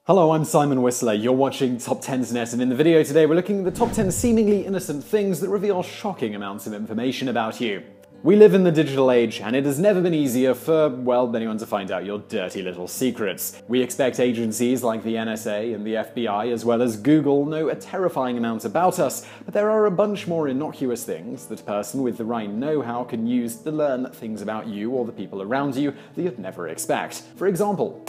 Hello, I'm Simon Whistler. You're watching TopTenzNet, and in the video today we're looking at the top 10 seemingly innocent things that reveal shocking amounts of information about you. We live in the digital age, and it has never been easier for, well, anyone to find out your dirty little secrets. We expect agencies like the NSA and the FBI, as well as Google, know a terrifying amount about us, but there are a bunch more innocuous things that a person with the right know-how can use to learn things about you or the people around you that you'd never expect. For example,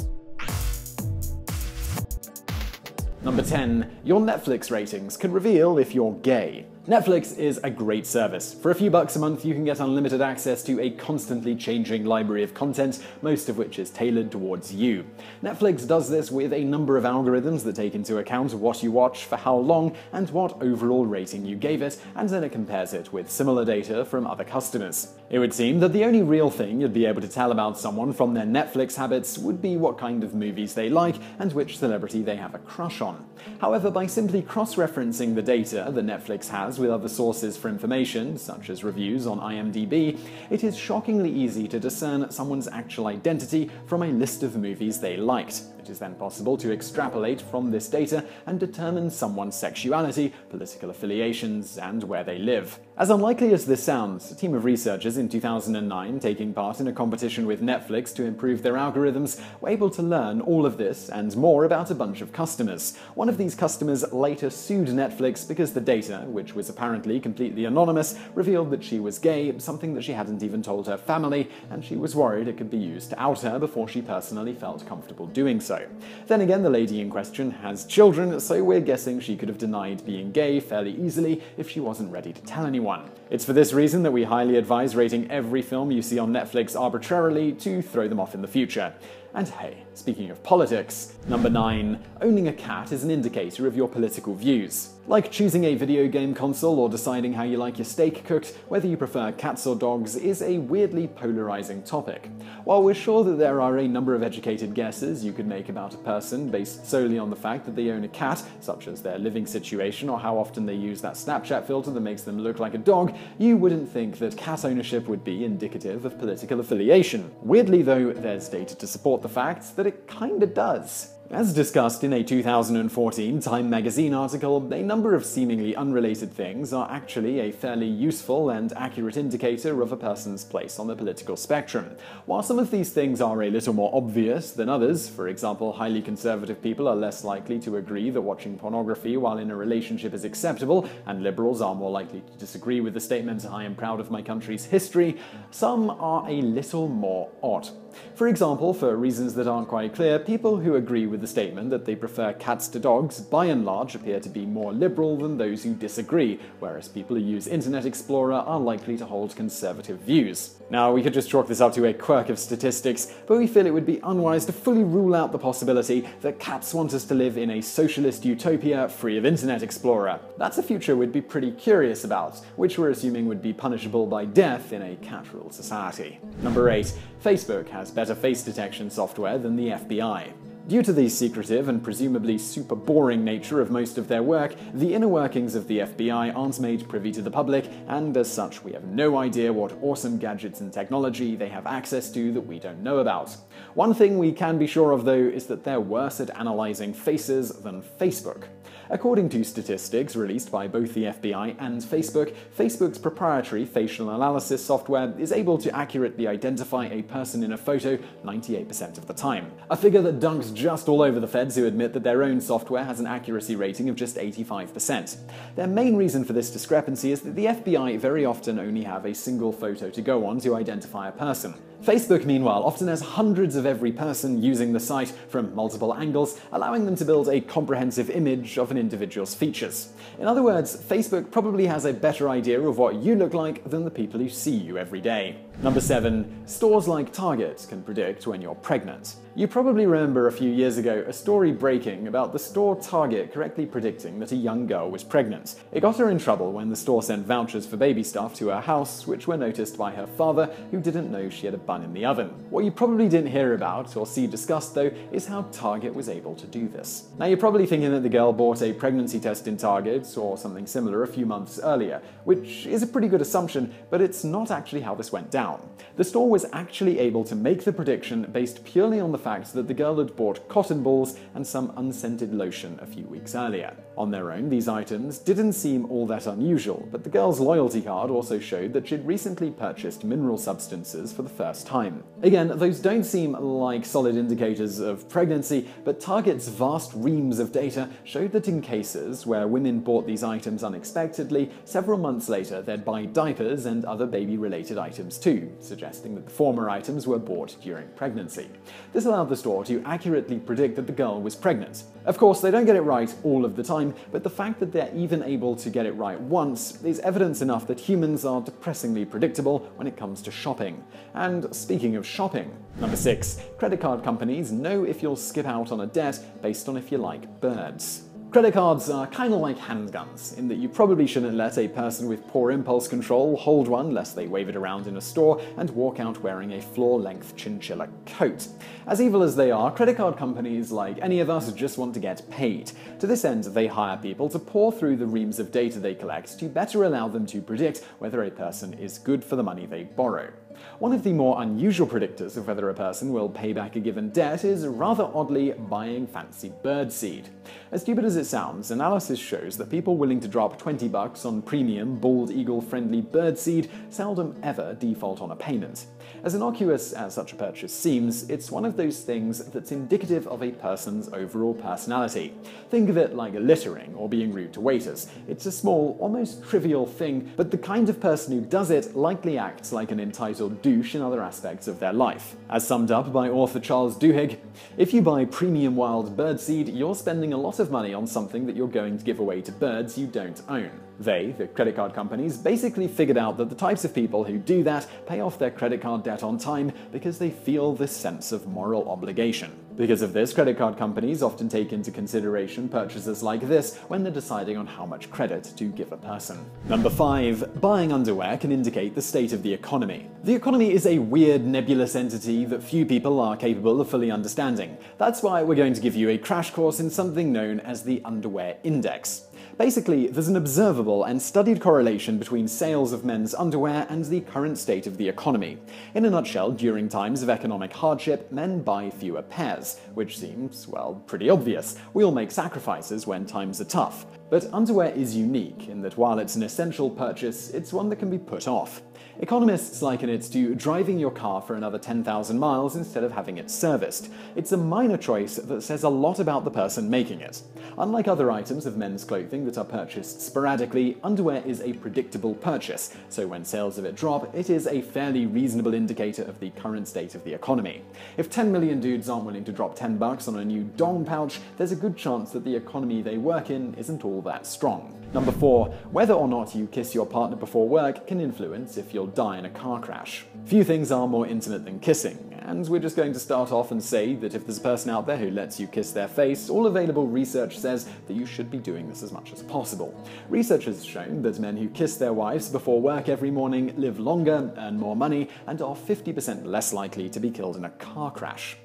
Number 10. Your Netflix ratings can reveal if you're gay. Netflix is a great service. For a few bucks a month, you can get unlimited access to a constantly changing library of content, most of which is tailored towards you. Netflix does this with a number of algorithms that take into account what you watch, for how long, and what overall rating you gave it, and then it compares it with similar data from other customers. It would seem that the only real thing you'd be able to tell about someone from their Netflix habits would be what kind of movies they like and which celebrity they have a crush on. However, by simply cross-referencing the data that Netflix has with other sources for information, such as reviews on IMDb, it is shockingly easy to discern someone's actual identity from a list of movies they liked. It is then possible to extrapolate from this data and determine someone's sexuality, political affiliations, and where they live. As unlikely as this sounds, a team of researchers in 2009, taking part in a competition with Netflix to improve their algorithms, were able to learn all of this and more about a bunch of customers. One of these customers later sued Netflix because the data, which was apparently completely anonymous, revealed that she was gay, something that she hadn't even told her family, and she was worried it could be used to out her before she personally felt comfortable doing so. Then again, the lady in question has children, so we're guessing she could have denied being gay fairly easily if she wasn't ready to tell anyone. It's for this reason that we highly advise rating every film you see on Netflix arbitrarily to throw them off in the future. And hey, speaking of politics, Number 9. Owning a cat is an indicator of your political views. Like choosing a video game console or deciding how you like your steak cooked, whether you prefer cats or dogs is a weirdly polarizing topic. While we're sure that there are a number of educated guesses you could make about a person based solely on the fact that they own a cat, such as their living situation or how often they use that Snapchat filter that makes them look like a dog, you wouldn't think that cat ownership would be indicative of political affiliation. Weirdly though, there's data to support the fact that it kinda does. As discussed in a 2014 Time magazine article, a number of seemingly unrelated things are actually a fairly useful and accurate indicator of a person's place on the political spectrum. While some of these things are a little more obvious than others, for example, highly conservative people are less likely to agree that watching pornography while in a relationship is acceptable, and liberals are more likely to disagree with the statement, "I am proud of my country's history," some are a little more odd. For example, for reasons that aren't quite clear, people who agree with the statement that they prefer cats to dogs by and large appear to be more liberal than those who disagree, whereas people who use Internet Explorer are likely to hold conservative views. Now, we could just chalk this up to a quirk of statistics, but we feel it would be unwise to fully rule out the possibility that cats want us to live in a socialist utopia free of Internet Explorer. That's a future we'd be pretty curious about, which we're assuming would be punishable by death in a cat-ruled society. Number 8. Facebook has better face detection software than the FBI. Due to the secretive and presumably super boring nature of most of their work, the inner workings of the FBI aren't made privy to the public, and as such we have no idea what awesome gadgets and technology they have access to that we don't know about. One thing we can be sure of though is that they're worse at analyzing faces than Facebook. According to statistics released by both the FBI and Facebook, Facebook's proprietary facial analysis software is able to accurately identify a person in a photo 98% of the time. A figure that dunks just all over the feds who admit that their own software has an accuracy rating of just 85%. Their main reason for this discrepancy is that the FBI very often only have a single photo to go on to identify a person. Facebook, meanwhile, often has hundreds of every person using the site from multiple angles, allowing them to build a comprehensive image of an individual's features. In other words, Facebook probably has a better idea of what you look like than the people who see you every day. Number 7. Stores like Target can predict when you're pregnant. You probably remember a few years ago a story breaking about the store Target correctly predicting that a young girl was pregnant. It got her in trouble when the store sent vouchers for baby stuff to her house, which were noticed by her father, who didn't know she had a bun in the oven. What you probably didn't hear about or see discussed, though, is how Target was able to do this. Now, you're probably thinking that the girl bought a pregnancy test in Target or something similar a few months earlier, which is a pretty good assumption, but it's not actually how this went down. The store was actually able to make the prediction based purely on the fact that the girl had bought cotton balls and some unscented lotion a few weeks earlier. On their own, these items didn't seem all that unusual, but the girl's loyalty card also showed that she'd recently purchased mineral substances for the first time. Again, those don't seem like solid indicators of pregnancy, but Target's vast reams of data showed that in cases where women bought these items unexpectedly, several months later they'd buy diapers and other baby-related items too, suggesting that the former items were bought during pregnancy. This allowed the store to accurately predict that the girl was pregnant. Of course, they don't get it right all of the time, but the fact that they're even able to get it right once is evidence enough that humans are depressingly predictable when it comes to shopping. And speaking of shopping, number 6, credit card companies know if you'll skip out on a debt based on if you like birds. Credit cards are kind of like handguns, in that you probably shouldn't let a person with poor impulse control hold one lest they wave it around in a store and walk out wearing a floor-length chinchilla coat. As evil as they are, credit card companies, like any of us, just want to get paid. To this end, they hire people to pore through the reams of data they collect to better allow them to predict whether a person is good for the money they borrow. One of the more unusual predictors of whether a person will pay back a given debt is, rather oddly, buying fancy birdseed. As stupid as it sounds, analysis shows that people willing to drop $20 on premium, bald eagle-friendly birdseed seldom ever default on a payment. As innocuous as such a purchase seems, it's one of those things that's indicative of a person's overall personality. Think of it like littering or being rude to waiters. It's a small, almost trivial thing, but the kind of person who does it likely acts like an entitled douche in other aspects of their life. As summed up by author Charles Duhigg, if you buy premium wild birdseed, you're spending a lot of money on something that you're going to give away to birds you don't own. They, the credit card companies, basically figured out that the types of people who do that pay off their credit card debt on time because they feel this sense of moral obligation. Because of this, credit card companies often take into consideration purchases like this when they're deciding on how much credit to give a person. Number 5. Buying underwear can indicate the state of the economy. The economy is a weird, nebulous entity that few people are capable of fully understanding. That's why we're going to give you a crash course in something known as the Underwear Index. Basically, there's an observable and studied correlation between sales of men's underwear and the current state of the economy. In a nutshell, during times of economic hardship, men buy fewer pairs, which seems, well, pretty obvious. We all make sacrifices when times are tough. But underwear is unique in that while it's an essential purchase, it's one that can be put off. Economists liken it to driving your car for another 10,000 miles instead of having it serviced. It's a minor choice that says a lot about the person making it. Unlike other items of men's clothing that are purchased sporadically, underwear is a predictable purchase, so when sales of it drop, it is a fairly reasonable indicator of the current state of the economy. If 10 million dudes aren't willing to drop $10 on a new dong pouch, there's a good chance that the economy they work in isn't all that strong. Number 4. Whether or not you kiss your partner before work can influence if you'll die in a car crash. Few things are more intimate than kissing, and we're just going to start off and say that if there's a person out there who lets you kiss their face, all available research says that you should be doing this as much as possible. Research has shown that men who kiss their wives before work every morning live longer, earn more money, and are 50% less likely to be killed in a car crash.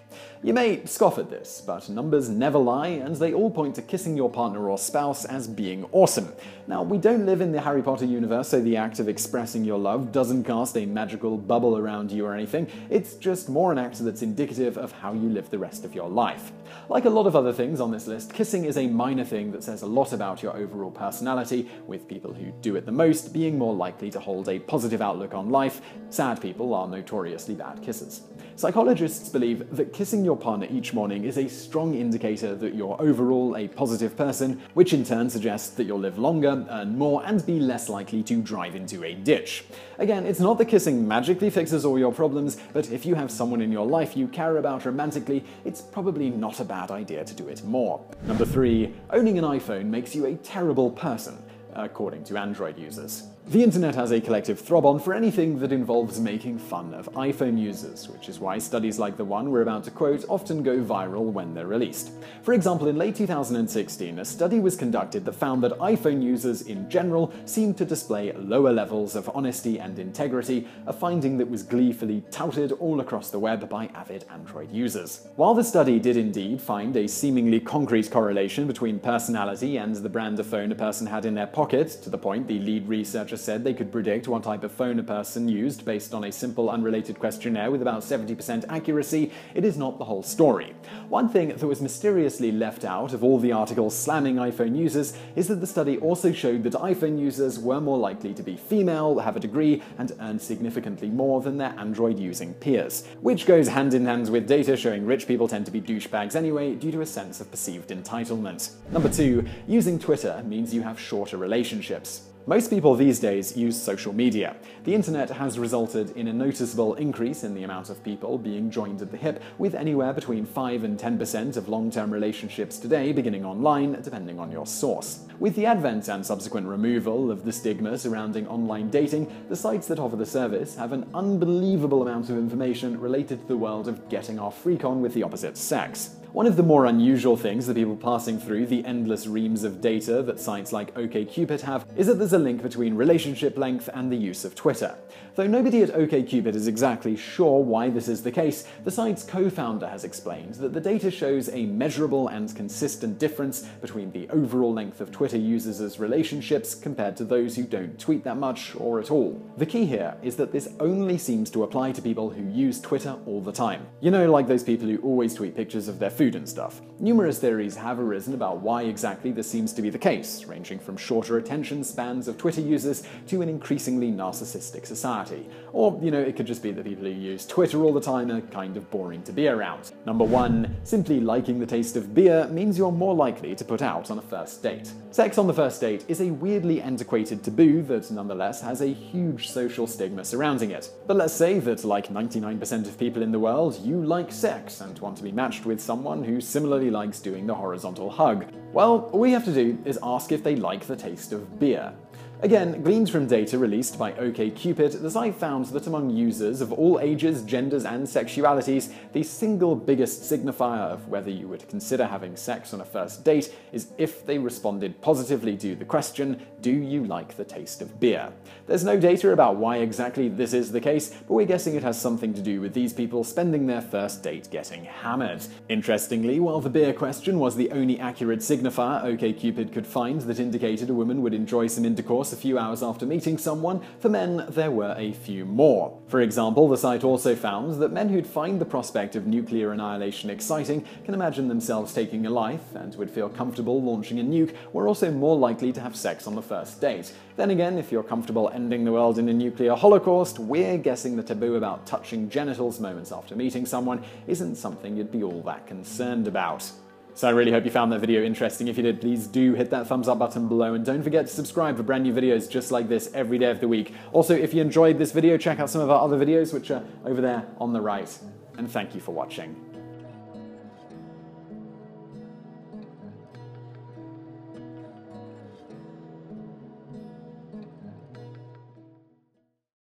You may scoff at this, but numbers never lie, and they all point to kissing your partner or spouse as being awesome. Now, we don't live in the Harry Potter universe, so the act of expressing your love doesn't cast a magical bubble around you or anything. It's just more an act that's indicative of how you live the rest of your life. Like a lot of other things on this list, kissing is a minor thing that says a lot about your overall personality, with people who do it the most being more likely to hold a positive outlook on life. Sad people are notoriously bad kissers. Psychologists believe that kissing your partner each morning is a strong indicator that you're overall a positive person, which in turn suggests that you'll live longer, earn more, and be less likely to drive into a ditch. Again, it's not that kissing magically fixes all your problems, but if you have someone in your life you care about romantically, it's probably not a bad idea to do it more. Number 3. Owning an iPhone makes you a terrible person, according to Android users. The internet has a collective throb-on for anything that involves making fun of iPhone users, which is why studies like the one we're about to quote often go viral when they're released. For example, in late 2016, a study was conducted that found that iPhone users in general seemed to display lower levels of honesty and integrity, a finding that was gleefully touted all across the web by avid Android users. While the study did indeed find a seemingly concrete correlation between personality and the brand of phone a person had in their pocket, to the point the lead researcher said they could predict what type of phone a person used based on a simple unrelated questionnaire with about 70% accuracy, it is not the whole story. One thing that was mysteriously left out of all the articles slamming iPhone users is that the study also showed that iPhone users were more likely to be female, have a degree, and earn significantly more than their Android-using peers, which goes hand in hand with data showing rich people tend to be douchebags anyway due to a sense of perceived entitlement. Number 2, using Twitter means you have shorter relationships. Most people these days use social media. The internet has resulted in a noticeable increase in the amount of people being joined at the hip, with anywhere between 5 and 10% of long-term relationships today beginning online, depending on your source. With the advent and subsequent removal of the stigma surrounding online dating, the sites that offer the service have an unbelievable amount of information related to the world of getting off freak on with the opposite sex. One of the more unusual things that people passing through the endless reams of data that sites like OkCupid have is that there's a link between relationship length and the use of Twitter. Though nobody at OkCupid is exactly sure why this is the case, the site's co-founder has explained that the data shows a measurable and consistent difference between the overall length of Twitter users' relationships compared to those who don't tweet that much or at all. The key here is that this only seems to apply to people who use Twitter all the time. You know, like those people who always tweet pictures of their food and stuff. Numerous theories have arisen about why exactly this seems to be the case, ranging from shorter attention spans of Twitter users to an increasingly narcissistic society. Or, it could just be that people who use Twitter all the time are kind of boring to be around. Number 1, simply liking the taste of beer means you're more likely to put out on a first date. Sex on the first date is a weirdly antiquated taboo that nonetheless has a huge social stigma surrounding it. But let's say that, like 99% of people in the world, you like sex and want to be matched with someone who similarly likes doing the horizontal hug. Well, all we have to do is ask if they like the taste of beer. Again, gleaned from data released by OkCupid, the site found that among users of all ages, genders, and sexualities, the single biggest signifier of whether you would consider having sex on a first date is if they responded positively to the question, "Do you like the taste of beer?" There's no data about why exactly this is the case, but we're guessing it has something to do with these people spending their first date getting hammered. Interestingly, while the beer question was the only accurate signifier OkCupid could find that indicated a woman would enjoy some intercourse a few hours after meeting someone, for men there were a few more. For example, the site also found that men who'd find the prospect of nuclear annihilation exciting, can imagine themselves taking a life, and would feel comfortable launching a nuke, were also more likely to have sex on the first date. Then again, if you're comfortable ending the world in a nuclear holocaust, we're guessing the taboo about touching genitals moments after meeting someone isn't something you'd be all that concerned about. So I really hope you found that video interesting. If you did, please do hit that thumbs up button below, and don't forget to subscribe for brand new videos just like this every day of the week. Also, if you enjoyed this video, check out some of our other videos, which are over there on the right. And thank you for watching.